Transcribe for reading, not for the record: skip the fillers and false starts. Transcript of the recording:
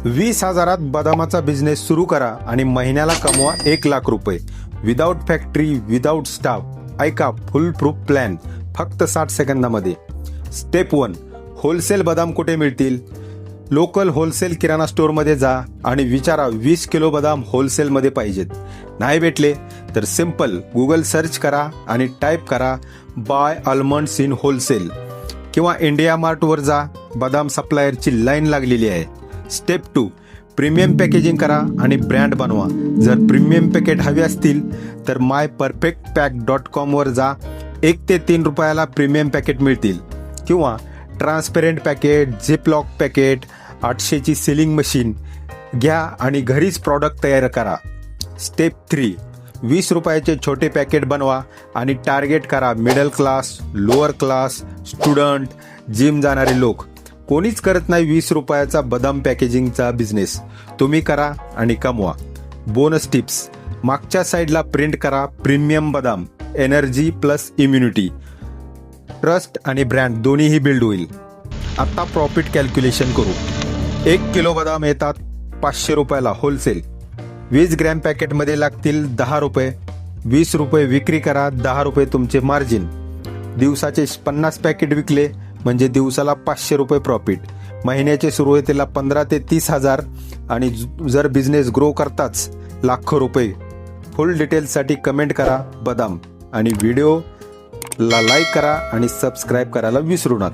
20,000त बदामाचा business सुरू करा आणि महिन्याला कमवा 1,00,000 रुपये विदाउट फॅक्टरी, विदाउट स्टाफ। ऐका फुल प्रूफ प्लॅन फक्त 60 सेकंदामध्ये। स्टेप 1, होलसेल बदाम कुठे मिळतील? लोकल होलसेल किराणा स्टोअरमध्ये जा आणि विचारा 20 किलो बदाम होलसेलमध्ये पाहिजेत। नाही भेटले तर सिंपल गुगल सर्च करा आणि टाईप करा बाय आल्मंड्स इन होलसेल किंवा इंडिया मार्टवर जा, बदाम सप्लायरची लाईन लागलेली आहे। स्टेप 2, प्रीमियम पॅकेजिंग करा आणि ब्रँड बनवा। जर प्रीमियम पॅकेट हवे असतील तर myperfectpack.com वर जा, 1 ते 3 रुपयाला प्रीमियम पॅकेट मिळतील किंवा ट्रान्सपेरंट पॅकेट, झिपलॉक पॅकेट, 800ची सिलिंग मशीन घ्या आणि घरीच प्रॉडक्ट तयार करा। स्टेप 3, 20 रुपयाचे छोटे पॅकेट बनवा आणि टार्गेट करा middle class, lower class, student, gym जाणारे लोक। कोणीच करत नाही 20 रुपयाचा बदाम पॅकेजिंगचा बिझनेस, तुम्ही करा आणि कमवा। बोनस टिप्स, मागच्या साईडला प्रिंट करा प्रीमियम बदाम, एनर्जी प्लस इम्युनिटी, ट्रस्ट आणि ब्रँड दोन्हीही बिल्ड होईल। आता प्रॉफिट कॅल्क्युलेशन करू। 1 किलो बदाम येतात 500 रुपयाला होलसेल, 20 ग्रॅम पॅकेटमध्ये लागतील 10 रुपये, 20 रुपये विक्री करा, 10 रुपये तुमचे मार्जिन। दिवसाचे 50 पॅकेट विकले म्हणजे दिवसाला 500 रुपये प्रॉफिट। महिन्याचे सुरुवातीला 15 ते 30,000 आणि जर बिझनेस ग्रो करताच लाखो रुपये। फुल डिटेल्ससाठी कमेंट करा बदाम आणि व्हिडिओला लाईक करा आणि सबस्क्राईब करायला विसरू नका।